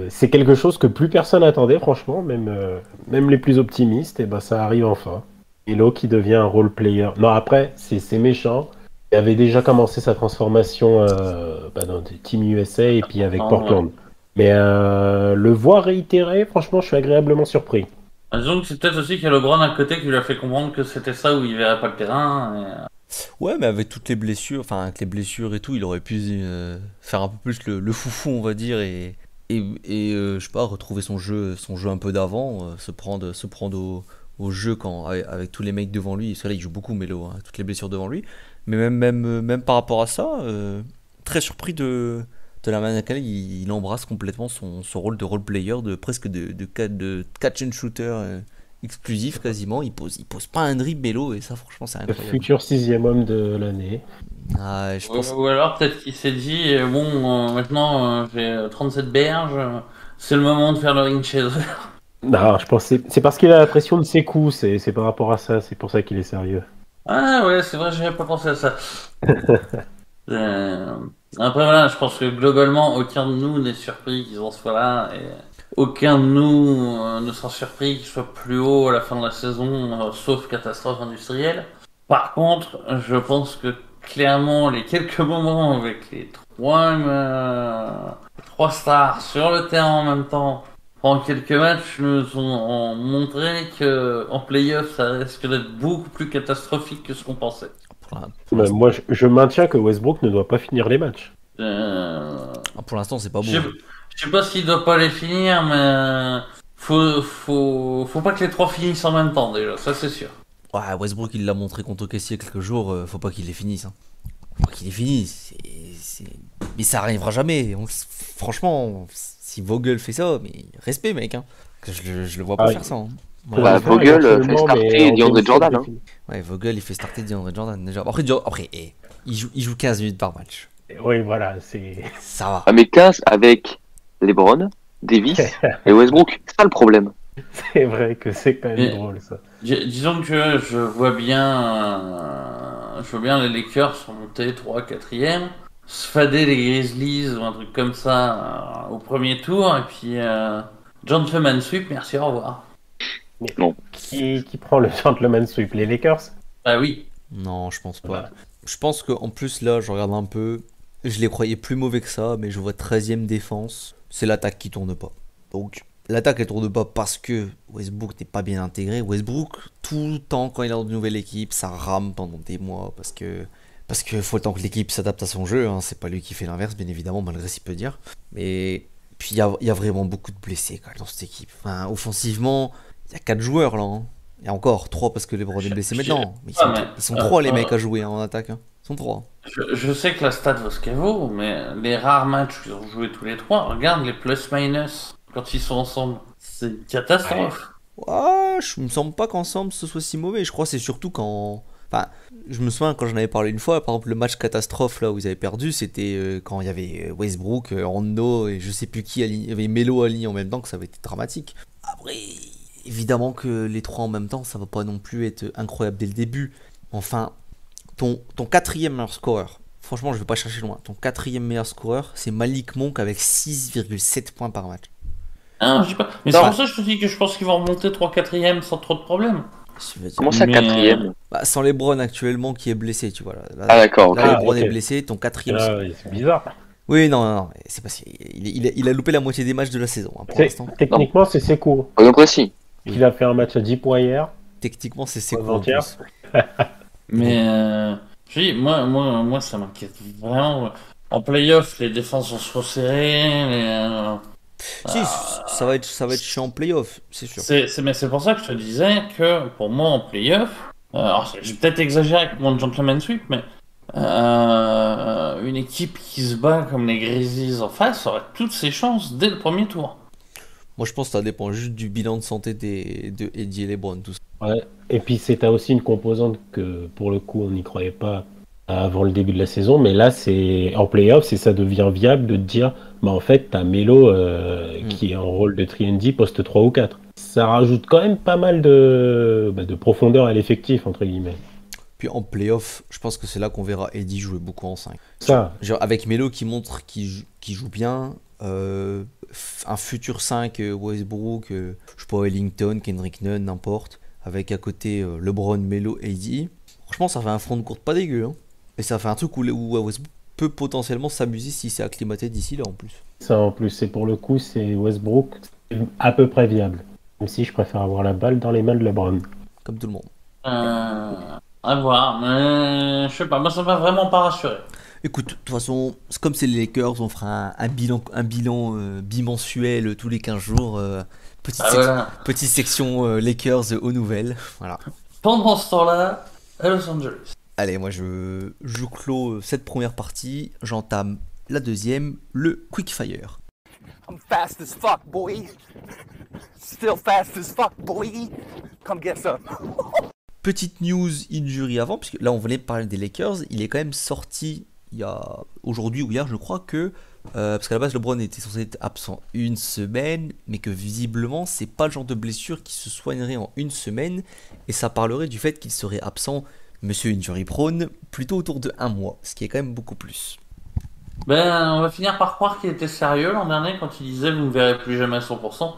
c'est quelque chose que plus personne attendait, franchement, même les plus optimistes, et ben ça arrive enfin. Melo qui devient un role-player. Non, après, c'est méchant. Il avait déjà commencé sa transformation dans Team USA et puis avec Portland. Ouais. Mais le voir réitéré, franchement, je suis agréablement surpris. Disons que c'est peut-être aussi qu'il y a LeBron à côté qui lui a fait comprendre que c'était ça où il verrait pas le terrain. Ouais, mais avec toutes les blessures, enfin avec les blessures et tout, il aurait pu faire un peu plus le foufou, on va dire, et je sais pas, retrouver son jeu un peu d'avant, se prendre au jeu avec tous les mecs devant lui. Parce que là, il joue beaucoup Melo, hein, toutes les blessures devant lui. Mais même par rapport à ça, très surpris de la manière à laquelle il embrasse complètement son rôle de role player, presque de catch and shooter exclusif quasiment. Il pose pas un dribble Melo, et ça franchement c'est incroyable. Le futur 6e homme de l'année. Je pense... Ou alors peut-être qu'il s'est dit bon maintenant j'ai 37 berges, c'est le moment de faire le ring chaser. Non, je pense que c'est parce qu'il a la pression de ses coups, c'est par rapport à ça, c'est pour ça qu'il est sérieux. Ah ouais, c'est vrai, j'avais pas pensé à ça. Après voilà, je pense que globalement aucun de nous n'est surpris qu'ils en soient là, et aucun de nous ne sera surpris qu'ils soient plus haut à la fin de la saison, sauf catastrophe industrielle. Par contre, je pense que clairement les quelques moments avec les trois stars sur le terrain en même temps, en quelques matchs, nous ont montré qu'en play-off, ça risque d'être beaucoup plus catastrophique que ce qu'on pensait. Moi, je maintiens que Westbrook ne doit pas finir les matchs. Pour l'instant, c'est pas bon. Je sais pas s'il doit pas les finir, mais faut pas que les trois finissent en même temps déjà, ça c'est sûr. Ouais, Westbrook, il l'a montré contre OKC il y a quelques jours, faut pas qu'il les finisse. Hein. Faut pas qu'il les finisse. Mais ça arrivera jamais. Franchement, si Vogel fait ça, mais respect, mec. Hein. Je le vois pas faire ça. Hein. Vogel fait starter DeAndre Jordan. Hein. Ouais, Vogel, il fait starter DeAndre Jordan déjà. Après il joue 15 minutes par match. Oui, voilà, ça va. Ah, mais 15 avec LeBron, Davis et Westbrook, c'est ça le problème. C'est vrai que c'est quand même drôle ça. Disons que je vois bien les Lakers monter 3-4e, se fader les Grizzlies ou un truc comme ça au premier tour, et puis gentleman sweep, merci, au revoir. Mais non. Qui prend le gentleman sweep? Les Lakers? Ah oui. Non, je pense pas. Voilà. Je pense qu'en plus là, je regarde un peu, je les croyais plus mauvais que ça, mais je vois 13e défense, c'est l'attaque qui tourne pas. Donc l'attaque elle tourne pas parce que Westbrook n'est pas bien intégré. Westbrook, tout le temps quand il est dans une nouvelle équipe, ça rame pendant des mois parce que faut le temps que l'équipe s'adapte à son jeu. Hein. C'est pas lui qui fait l'inverse, bien évidemment, malgré ce qu'il peut dire. Mais puis il y a vraiment beaucoup de blessés quand même dans cette équipe. Enfin, offensivement, il y a 4 joueurs là. Hein. Et encore 3 parce que LeBron est blessé maintenant. Mais ils sont 3 les mecs à jouer en attaque. Hein. Ils sont 3. Je sais que la stat vaut ce qu'elle vaut, mais les rares matchs qu'ils ont joué tous les 3, regarde les plus-minus quand ils sont ensemble. C'est une catastrophe. Je me semble pas qu'ensemble ce soit si mauvais. Je crois que c'est surtout quand. Enfin, je me souviens quand j'en avais parlé une fois, par exemple le match catastrophe là où ils avaient perdu, c'était quand il y avait Westbrook, Rondo et je sais plus qui, il y avait Melo aligné en même temps, que ça avait été dramatique. Après, évidemment que les trois en même temps, ça va pas non plus être incroyable dès le début. Enfin, ton quatrième meilleur scoreur, franchement je vais pas chercher loin, ton quatrième meilleur scoreur c'est Malik Monk avec 6,7 points par match. Ah, je sais pas. Mais c'est pour ça que je te dis que je pense qu'ils vont remonter 3-4e sans trop de problèmes. Comment ça, Mais, quatrième? Bah, sans LeBron actuellement qui est blessé, tu vois. Là, Ah, d'accord, ok. là, LeBron ok. est blessé, ton quatrième. Ah, ouais, c'est bizarre. Oui, non, c'est parce qu'il a loupé la moitié des matchs de la saison pour l'instant. Techniquement, c'est Sekou. Soyons précis. Il a fait un match à 10 points hier. Techniquement, c'est Sekou en Avant-hier. plus. mais je dis, moi, ça m'inquiète vraiment. En playoff, les défenses vont se resserrer. Si, ça va être chiant en playoff, c'est sûr. Mais c'est pour ça que je te disais que pour moi en playoff, alors j'ai peut-être exagéré avec mon gentleman sweep, mais une équipe qui se bat comme les Grizzlies en face aurait toutes ses chances dès le premier tour. Moi, je pense que ça dépend juste du bilan de santé de Eddie et LeBron, tout ça. Ouais. Et puis t'as aussi une composante que pour le coup on n'y croyait pas avant le début de la saison, mais là c'est en playoff, ça devient viable de te dire, bah en fait t'as Melo qui est en rôle de 3&D poste 3 ou 4. Ça rajoute quand même pas mal de profondeur à l'effectif entre guillemets. Puis en playoff, je pense que c'est là qu'on verra Eddie jouer beaucoup en 5. Ça, Genre, avec Melo qui montre qu'il joue bien, un futur 5 Westbrook, je sais pas, Ellington, Kendrick Nunn, n'importe, avec à côté LeBron, Melo, AD. Franchement, ça fait un front de courte pas dégueu. Hein. Et ça fait un truc où Westbrook peut potentiellement s'amuser s'il s'est acclimaté d'ici là en plus. ça en plus, c'est pour le coup, c'est Westbrook, c'est à peu près viable. Même si je préfère avoir la balle dans les mains de LeBron. Comme tout le monde. À voir, mais je sais pas, moi ça m'a vraiment pas rassuré. Écoute, de toute façon, c'est comme c'est les Lakers, on fera un bilan bimensuel tous les 15 jours. Voilà. Petite section Lakers aux nouvelles. Voilà. Pendant ce temps-là, à Los Angeles. Allez, moi je clôt cette première partie, j'entame la deuxième, le quickfire. I'm fast as fuck, boy. Still fast as fuck, boy. Come get some. Petite news injury avant, puisque là on venait de parler des Lakers, il est quand même sorti il y a aujourd'hui ou hier je crois que, parce qu'à la base LeBron était censé être absent une semaine, mais que visiblement c'est pas le genre de blessure qui se soignerait en une semaine, et ça parlerait du fait qu'il serait absent, monsieur injury prone, plutôt autour de 1 mois, ce qui est quand même beaucoup plus. Ben, on va finir par croire qu'il était sérieux l'an dernier quand il disait vous ne me verrez plus jamais à 100%.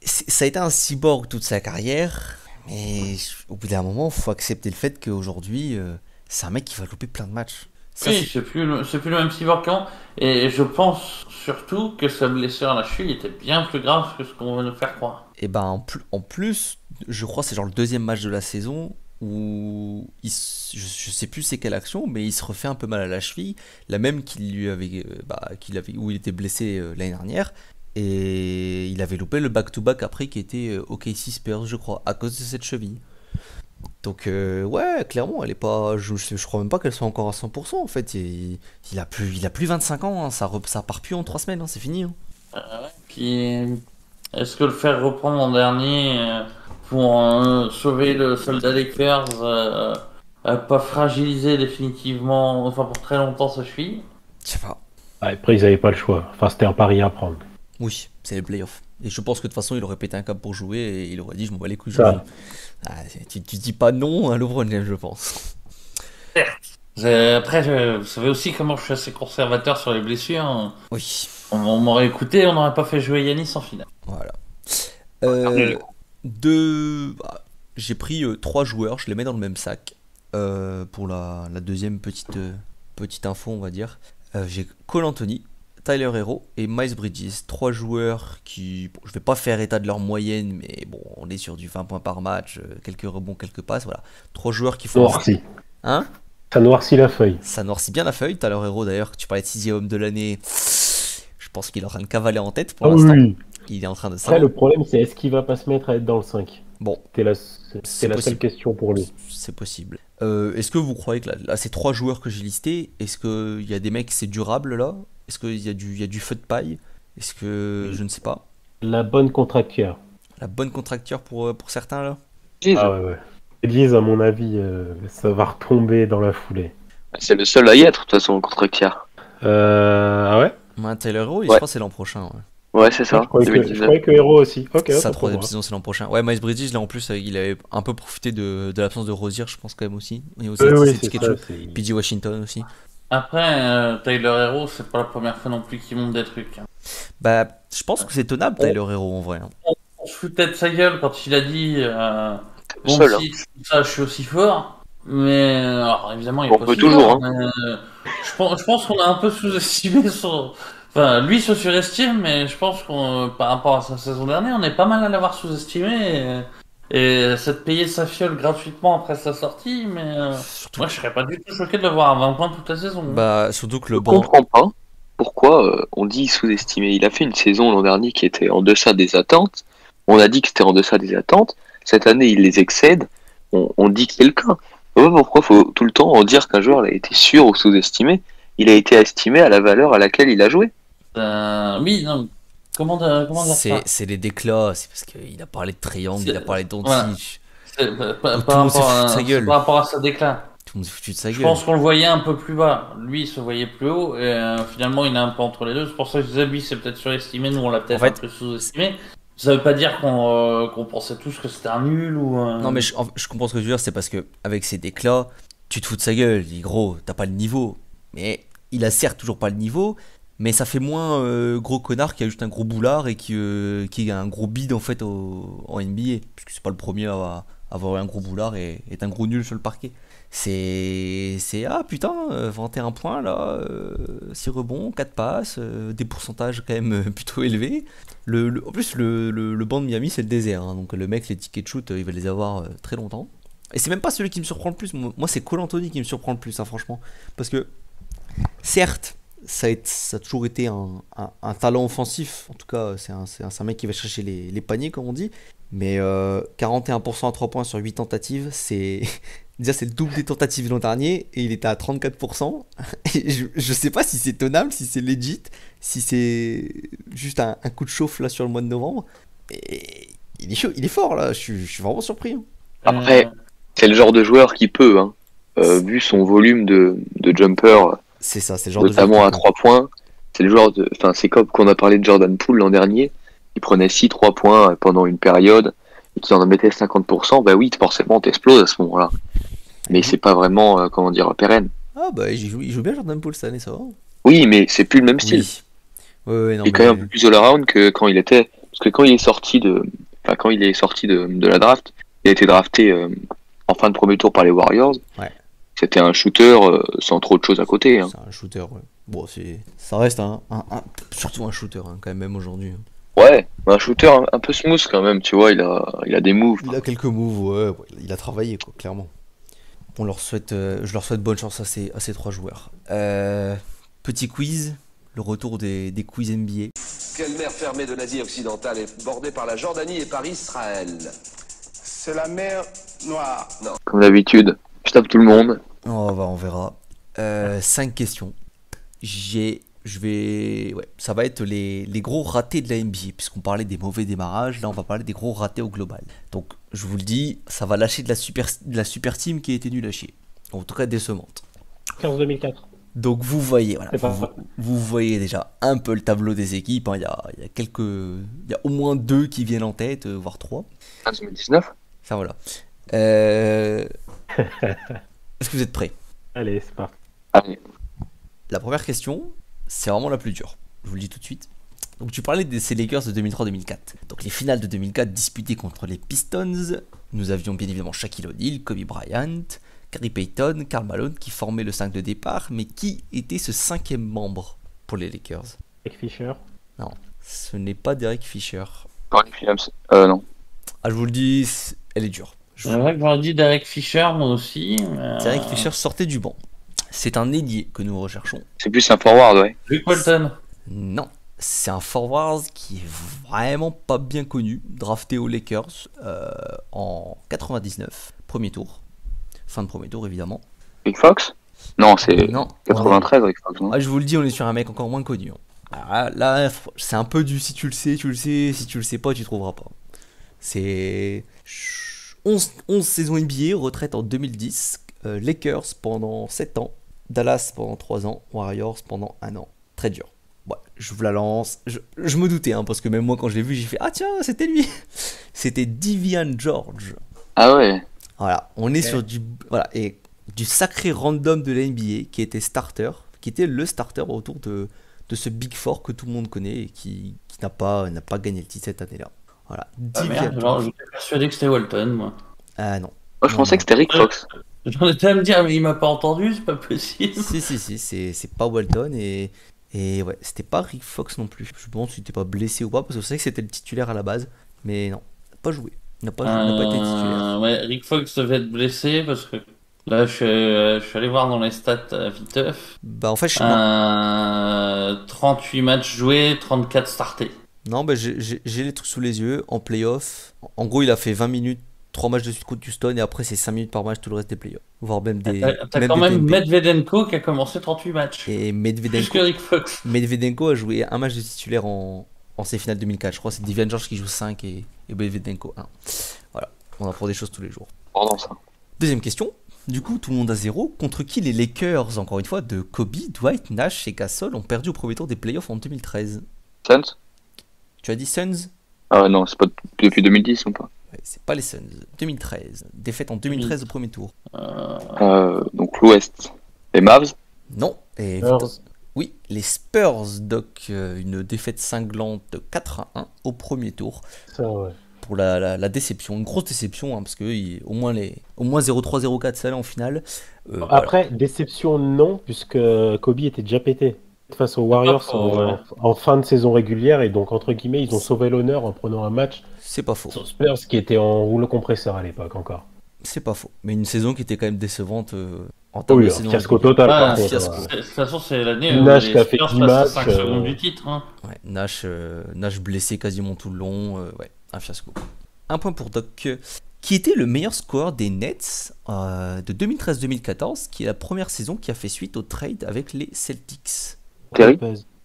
Ça a été un cyborg toute sa carrière, mais au bout d'un moment, il faut accepter le fait qu'aujourd'hui, c'est un mec qui va louper plein de matchs. Ça, Oui, c'est plus le même cyborg qu'avant. Et je pense surtout que sa blessure à la cheville était bien plus grave que ce qu'on veut nous faire croire. Et ben en plus, je crois que c'est genre le deuxième match de la saison où je sais plus c'est quelle action, mais il se refait un peu mal à la cheville, la même où il était blessé l'année dernière, et il avait loupé le back-to-back après qui était OKC Spurs, je crois, à cause de cette cheville. Donc ouais, clairement, elle est pas, je crois même pas qu'elle soit encore à 100% en fait. Il a plus 25 ans, hein, ça part plus en 3 semaines, hein, c'est fini. Hein. Puis, est-ce que le faire reprendre l'an dernier pour sauver le soldat Lakers, pas fragiliser définitivement, enfin pour très longtemps sa cheville? Je sais pas. Après, ils n'avaient pas le choix. Enfin, c'était un pari à prendre. Oui, c'est les playoffs. Et je pense que de toute façon, il aurait pété un câble pour jouer et il aurait dit je m'en bats les couilles. Ça. Tu dis pas non à LeBron James, je pense. Après, vous savez aussi comment je suis assez conservateur sur les blessures. Hein. Oui, On m'aurait écouté, on n'aurait pas fait jouer Yanis en finale. voilà. Regardez-le. J'ai pris 3 joueurs, je les mets dans le même sac. Pour la deuxième petite info, on va dire. J'ai Cole Anthony, Tyler Hero et Miles Bridges. 3 joueurs qui, bon, je vais pas faire état de leur moyenne, mais bon, on est sur du 20 points par match, quelques rebonds, quelques passes, voilà. 3 joueurs qui font... Noirci. Hein? Ça noircit la feuille. Ça noircit bien la feuille. Tyler Hero, d'ailleurs, tu parlais de 6e homme de l'année. Je pense qu'il est en train de cavaler en tête pour l'instant. Oui. Il est en train de Après, le problème, c'est est-ce qu'il va pas se mettre à être dans le 5? Bon, C'est la C'est seule possible. question pour lui. c'est possible. Est-ce que vous croyez que là, ces 3 joueurs que j'ai listés, est-ce qu'il y a des mecs, c'est durable là? Est-ce qu'il y a du feu de paille? Est-ce que... Je ne sais pas. La bonne contracteur. La bonne contracture pour certains là. Ah ouais. Bridges, à mon avis, ça va retomber dans la foulée. C'est le seul à y être, de toute façon, contre Kier. Ah ouais. Ouais, Tyler Hero, je Ouais. crois que c'est l'an prochain. Ouais. Ouais, c'est ça. Je croyais 2019. que Hero aussi. Ok, Sa autant pour troisième moi. saison, c'est l'an prochain. Ouais, Miles Bridges, là en plus, il avait un peu profité de l'absence de Rosier, je pense, quand même aussi. Et aussi Oui, c'est c'est quelque ça. chose. PJ Washington aussi. Après, Tyler Hero, c'est pas la première fois non plus qu'il monte des trucs. Hein. Bah, je pense que c'est tenable, Tyler Hero, en vrai. Hein. On se foutait de sa gueule quand il a dit bon, Seul, hein. si ça, je suis aussi fort. Mais alors, évidemment, il est On pas peut aussi toujours, fort. hein. Mais, je pense qu'on a un peu sous-estimé son. Enfin, lui se surestime, mais je pense qu'on, par rapport à sa saison dernière, on est pas mal à l'avoir sous-estimé. Et c'est de payer sa fiole gratuitement après sa sortie, mais Surtout, moi je serais pas du tout choqué de le voir à 20 points toute la saison. Hein. bah, surtout que Je le banc. comprends pas pourquoi on dit sous-estimé. Il a fait une saison l'an dernier qui était en deçà des attentes. On a dit que c'était en deçà des attentes. Cette année, il les excède. On dit que c'est le cas. Je sais pas pourquoi faut tout le temps en dire qu'un joueur a été sur ou sous-estimé. Il a été estimé à la valeur à laquelle il a joué. Oui, non. Comment dire ça C'est les déclats, c'est parce qu'il a parlé de Triangle, il a parlé de Doncic. Voilà. C'est Tout le monde s'est foutu de sa gueule. par rapport à sa déclat. Tout le monde s'est foutu de sa Je gueule. pense qu'on le voyait un peu plus bas. Lui, il se voyait plus haut. Et finalement, il est un peu entre les deux. C'est pour ça que je disais, lui, c'est peut-être surestimé. Nous, on l'a peut-être En fait- un peu sous-estimé. Ça veut pas dire qu'on pensait tous que c'était un nul ou. Non, mais je comprends ce que tu veux dire, c'est parce que avec ses déclats, tu te fous de sa gueule. Il dit, gros, t'as pas le niveau. Mais il a certes toujours pas le niveau, mais ça fait moins gros connard qui a juste un gros boulard et qui a un gros bide en fait en NBA. Puisque c'est pas le premier à avoir un gros boulard et est un gros nul sur le parquet. Ah putain, 21 points là, 6 rebonds, 4 passes, des pourcentages quand même plutôt élevés. En plus, le banc de Miami, c'est le désert. Hein, donc le mec, les tickets de shoot, il va les avoir très longtemps. Et c'est même pas celui qui me surprend le plus. Moi, c'est Cole Anthony qui me surprend le plus, hein, franchement. Parce que, certes, ça a toujours été un talent offensif. En tout cas, c'est un mec qui va chercher les paniers, comme on dit. Mais 41% à 3 points sur 8 tentatives, c'est. Déjà, c'est le double des tentatives l'an dernier et il était à 34%. Et je sais pas si c'est tenable, si c'est legit, si c'est juste un coup de chauffe là sur le mois de novembre. Et il est chaud, il est fort là, je suis vraiment surpris. Hein. Après, c'est le genre de joueur qui peut, hein, vu son volume de jumper, C'est ça, c'est le genre de notamment joueur à qui 3 points. C'est le genre de. Enfin, c'est comme qu'on a parlé de Jordan Poole l'an dernier. Il prenait 6-3 points pendant une période et qui en mettait 50%. Bah oui, forcément, t'exploses à ce moment-là. Mais c'est pas vraiment, comment dire, pérenne. Ah bah il joue bien Jordan Poole cette année, ça va. Oui, mais c'est plus le même style. Oui. Ouais, non, Il est quand même un peu plus all-around que quand il était. Parce que quand il est sorti de la draft, il a été drafté en fin de premier tour par les Warriors. Ouais. C'était un shooter sans trop de choses à côté. Hein. C'est un shooter, ouais. Bon, ça reste surtout un shooter, hein, quand même aujourd'hui. Ouais, un shooter un peu smooth quand même, tu vois, il a des moves. Il a quelques moves, ouais, il a travaillé, quoi, clairement. Je leur souhaite bonne chance à ces 3 joueurs. Petit quiz, le retour des quiz NBA. Quelle mer fermée de l'Asie occidentale est bordée par la Jordanie et par Israël? C'est la mer Noire. Comme d'habitude, je tape tout le monde. On verra. 5 questions. Ça va être les gros ratés de la NBA, puisqu'on parlait des mauvais démarrages, là on va parler des gros ratés au global. Donc je vous le dis, ça va lâcher de la super team qui a été nulle à chier. En tout cas décevante. 15-2004. Donc vous voyez, voilà, C'est pas vous voyez déjà un peu le tableau des équipes. Hein. Il y a au moins 2 qui viennent en tête, voire 3. 2019. Ça voilà. Est-ce que vous êtes prêts? Allez, c'est parti. Allez. La première question, c'est vraiment la plus dure. Je vous le dis tout de suite. Donc tu parlais de ces Lakers de 2003-2004. Donc les finales de 2004 disputées contre les Pistons. Nous avions bien évidemment Shaquille O'Neal, Kobe Bryant, Gary Payton, Karl Malone qui formaient le 5 de départ. Mais qui était ce 5e membre pour les Lakers? Derek Fisher. Non, ce n'est pas Derek Fisher. Ronnie Williams. Non. Ah, je vous le dis, elle est dure. C'est vrai que j'aurais dit Derek Fisher, moi aussi. Mais... Derek Fisher sortait du banc. C'est un ailier que nous recherchons. C'est plus un forward, ouais. Luke Walton. Non, c'est un forward qui est vraiment pas bien connu, drafté aux Lakers en 99, premier tour. Fin de premier tour évidemment. Rick Fox. Non, c'est Non, 93 Rick Fox. Non. ah, je vous le dis, on est sur un mec encore moins connu. Ah, là, c'est un peu du si tu le sais, si tu le sais pas, tu trouveras pas. C'est 11 saisons NBA, retraite en 2010, Lakers pendant 7 ans, Dallas pendant 3 ans, Warriors pendant 1 an. Très dur. Ouais, je vous la lance. Je me doutais, hein, parce que même moi quand je l'ai vu, j'ai fait ah tiens, c'était lui. C'était Divian George. Ah ouais. Voilà, on est sur du sacré random de la NBA qui était le starter autour de ce Big Four que tout le monde connaît et qui n'a pas gagné le titre cette année-là. Voilà. Ah merde, genre, j'étais persuadé que c'était Walton, moi. Ah non. Moi, je pensais que c'était Rick Fox. J'en étais à me dire, mais il m'a pas entendu, c'est pas possible. Si, c'est pas Walton et ouais, c'était pas Rick Fox non plus. Je me demande s'il était pas blessé ou pas, parce que je sais que c'était le titulaire à la base, mais non, pas joué. Il n'a pas été titulaire. Ouais, Rick Fox devait être blessé parce que là, je suis allé voir dans les stats viteuf. Bah en fait, 38 matchs joués, 34 startés. Non, bah, j'ai les trucs sous les yeux. En playoff, en gros, il a fait 20 minutes, 3 matchs de suite contre Houston, et après, c'est 5 minutes par match tout le reste des playoffs. Voire même des. T'as quand même Medvedenko qui a commencé 38 matchs. Et Plus que Rick Fox. Medvedenko a joué un match de titulaire en ces-finales 2004. Je crois que c'est Divian George qui joue 5 et Medvedenko 1. Voilà, on apprend des choses tous les jours. Pendant ça. Deuxième question. Du coup, tout le monde à 0. Contre qui les Lakers, encore une fois, de Kobe, Dwight, Nash et Gasol ont perdu au premier tour des playoffs en 2013? Suns? Tu as dit Suns? Ah non, c'est pas depuis 2010 ou pas? Ouais, c'est pas les Suns. 2013. Défaite en 2013 au premier tour. Donc l'Ouest. Les Mavs? Non. Et Spurs. oui, les Spurs, Doc, une défaite cinglante de 4-1 au premier tour. Ça, ouais. Pour la déception, une grosse déception, hein, parce que au moins 0-3, 0-4, ça là en finale. Après, déception non, puisque Kobe était déjà pété face aux Warriors en fin de saison régulière, et donc entre guillemets, ils ont sauvé l'honneur en prenant un match C'est pas faux. sur Spurs qui était en rouleau compresseur à l'époque encore. C'est pas faux. Mais une saison qui était quand même décevante en termes de Oui, saison. fiasco total. Ah, par contre, fiasco. De toute façon, c'est l'année Nash où qui a les fait Spurs 10 passent à matchs, 5 secondes du titre. Hein. Ouais, Nash blessé quasiment tout le long. Ouais, un fiasco. Un point pour Doc. Qui était le meilleur scoreur des Nets de 2013-2014, qui est la première saison qui a fait suite au trade avec les Celtics? Terry?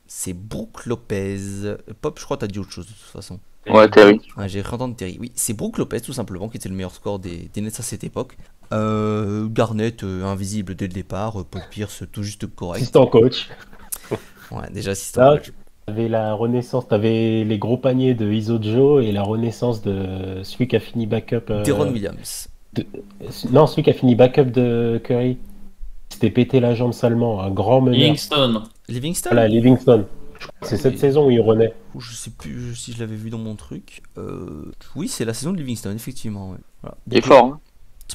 C'est Brook Lopez. Pop, je crois que t'as dit autre chose de toute façon. Ouais, Terry. Ouais, j'ai cru entendre Terry. Oui, c'est Brook Lopez tout simplement qui était le meilleur score des Nets à cette époque. Garnett, invisible dès le départ. Paul Pierce, tout juste correct. Assistant coach. Ouais, déjà assistant Là, coach. t'avais la renaissance, t'avais les gros paniers de Isojo et la renaissance de celui qui a fini backup. Deron Williams. Non, celui qui a fini backup de Curry. Il s'était pété la jambe salement, un grand meneur. Livingston. Livingston. Voilà, Livingston. C'est cette saison où il renaît. Je sais plus si je l'avais vu dans mon truc. Oui, c'est la saison de Livingston, effectivement. Ouais. Voilà. Il est fort, hein.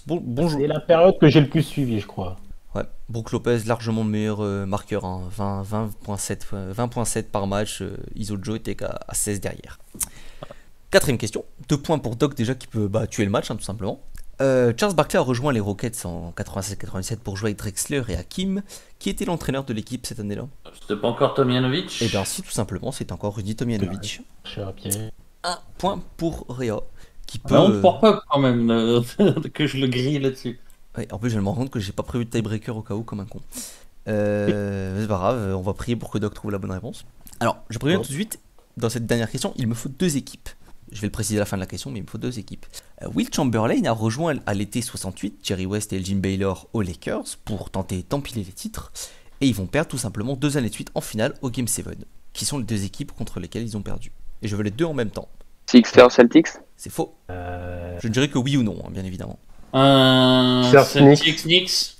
Bon C'est la période que j'ai le plus suivi, je crois. Ouais, Brook Lopez, largement le meilleur marqueur, hein. 20.7 par match. Isojo était à 16 derrière. Quatrième question. 2 points pour Doc, déjà, qui peut tuer le match, hein, tout simplement. Charles Barkley a rejoint les Rockets en 96-97 pour jouer avec Drexler et Hakim. Qui était l'entraîneur de l'équipe cette année-là? C'était pas encore Tomjanovic? Et bien si, tout simplement, c'est encore Rudy Tomjanovic. Je suis un pied. 1 point pour Réa, qui peut... Ah, on porte pas quand même que je le grille là-dessus. Ouais, en plus, je me rends compte que j'ai pas prévu de tiebreaker au cas où, comme un con. C'est pas grave, on va prier pour que Doc trouve la bonne réponse. Alors, je préviens tout de suite, dans cette dernière question, il me faut 2 équipes. Je vais le préciser à la fin de la question, mais il me faut 2 équipes. Will Chamberlain a rejoint à l'été 68 Jerry West et Elgin Baylor aux Lakers pour tenter d'empiler les titres. Et ils vont perdre tout simplement 2 années de suite en finale au Game 7, qui sont les 2 équipes contre lesquelles ils ont perdu. Et je veux les 2 en même temps. Sixers Celtics? C'est faux. Je ne dirais que oui ou non, hein, bien évidemment. Celtics Knicks.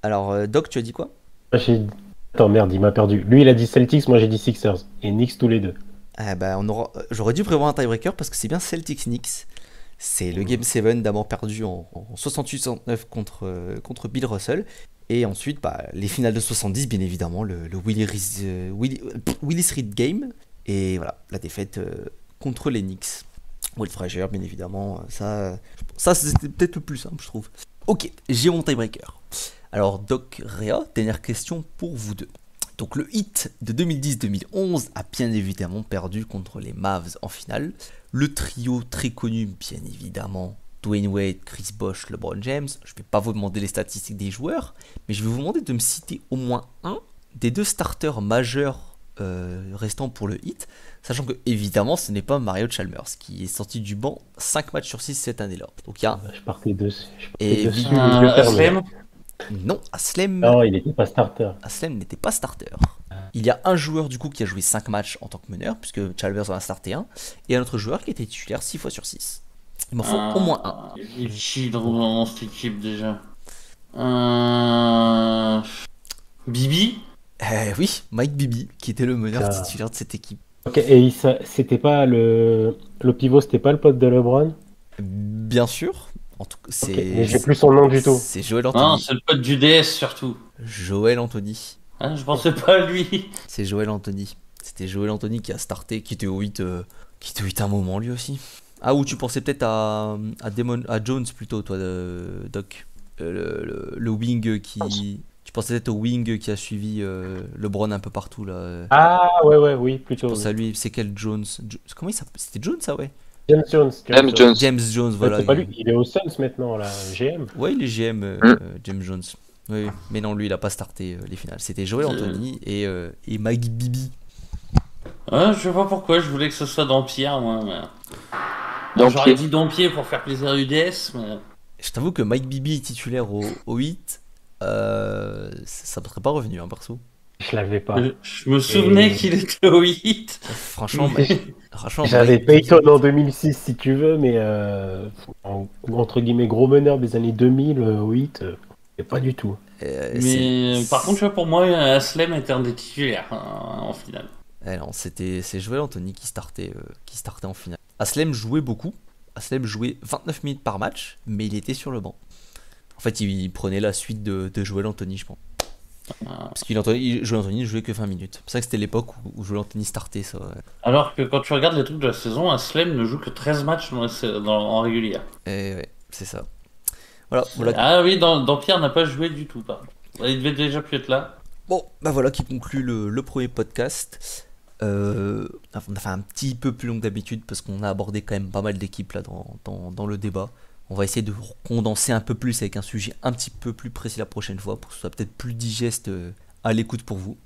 Alors, Doc, tu as dit quoi? Attends, merde, il m'a perdu. Lui, il a dit Celtics, moi j'ai dit Sixers. Et Knicks tous les deux. J'aurais dû prévoir un tiebreaker parce que c'est bien Celtics Knicks. C'est le Game 7 d'abord perdu en 68-69 contre Bill Russell. Et ensuite, les finales de 70, bien évidemment, le Willis Reed Game. Et voilà, la défaite contre les Knicks. Will Frazier, bien évidemment. Ça c'était peut-être le plus simple, je trouve. Ok, j'ai mon tiebreaker. Alors, Doc, Réa, dernière question pour vous deux. Donc le Heat de 2010-2011 a bien évidemment perdu contre les Mavs en finale. Le trio très connu, bien évidemment, Dwayne Wade, Chris Bosh, LeBron James. Je ne vais pas vous demander les statistiques des joueurs, mais je vais vous demander de me citer au moins un des 2 starters majeurs restants pour le Heat, sachant que évidemment ce n'est pas Mario Chalmers qui est sorti du banc 5 matchs sur 6 cette année-là. Donc il y a Je partais dessus. Et dessus, vi- les yeux fermés. Aslem. non, Aslem Non, il n'était pas starter. n'était pas starter. Il y a un joueur du coup qui a joué 5 matchs en tant que meneur, puisque Chalmers en a starté un, et un autre joueur qui était titulaire 6 fois sur 6. Il m'en faut au moins un. Il chie dans cette équipe déjà. Bibi. Oui, Mike Bibby, qui était le meneur Ah. titulaire de cette équipe. Ok, et c'était pas le pivot, c'était pas le pote de LeBron? Bien sûr, en tout cas, Ok, mais j'ai plus son nom du tout. C'est Joel Non, Anthony. c'est le pote du DS surtout. Joel Anthony. Hein, je pensais pas à lui. C'est Joel Anthony. C'était Joel Anthony qui a starté, qui était au 8, un moment lui aussi. Ah, ou tu pensais peut-être à Jones plutôt, toi, Doc. Le wing qui. Tu pensais peut-être au wing qui a suivi LeBron un peu partout là. Ah, oui, plutôt. Je pense Oui. à lui, c'est quel Jones? Comment il s'appelle? C'était Jones, ça, ouais. James Jones. James Jones. James Jones, Ouais, voilà. c'est pas lui, il est au Suns maintenant, là, GM. Ouais, il est GM, James Jones. Oui, oui. Mais non, lui, il a pas starté les finales. C'était Joel Anthony et Mike Bibby. Je sais pas pourquoi, je voulais que ce soit Dampierre, moi. Mais... Dampier. J'aurais dit Dampier pour faire plaisir à UDS, mais... Je t'avoue que Mike Bibby titulaire au 8, ça me serait pas revenu, hein, perso. Je l'avais pas. Je me souvenais qu'il était au 8. Franchement, franchement, J'avais Mike Bibby- Peyton en 2006 si tu veux, mais entre guillemets gros meneur des années 2000, 8, pas du tout. Mais par contre, tu vois, pour moi, Aslem était un des titulaires en finale. Non, c'est Joel Anthony qui startait en finale. Aslem jouait beaucoup. Aslem jouait 29 minutes par match, mais il était sur le banc. En fait, il prenait la suite de Joel Anthony, je pense. Parce que Joel Anthony ne jouait que 20 minutes. C'est ça que c'était l'époque où Joel Anthony startait, ça. Ouais. Alors que quand tu regardes les trucs de la saison, Aslem ne joue que 13 matchs en régulière. Et ouais, c'est ça. Voilà. Ah oui, Dampierre n'a pas joué du tout. Il devait déjà plus être là. Bon, bah voilà qui conclut le premier podcast. On a fait un petit peu plus long que d'habitude parce qu'on a abordé quand même pas mal d'équipes là dans le débat. On va essayer de condenser un peu plus avec un sujet un petit peu plus précis la prochaine fois pour que ce soit peut-être plus digeste à l'écoute pour vous.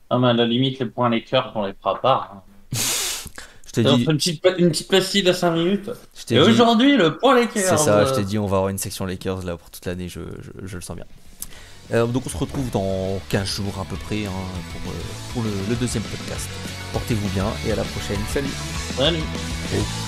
Ah, mais à la limite, les points Lakers, on les fera pas. Je t'ai On dit, fait une petite pastille de 5 minutes. je t'ai Et dit- aujourd'hui, le point Lakers. c'est ça, je t'ai dit, on va avoir une section Lakers là pour toute l'année, je le sens bien. Donc on se retrouve dans 15 jours à peu près pour le deuxième podcast. Portez-vous bien et à la prochaine. Salut! Salut. Et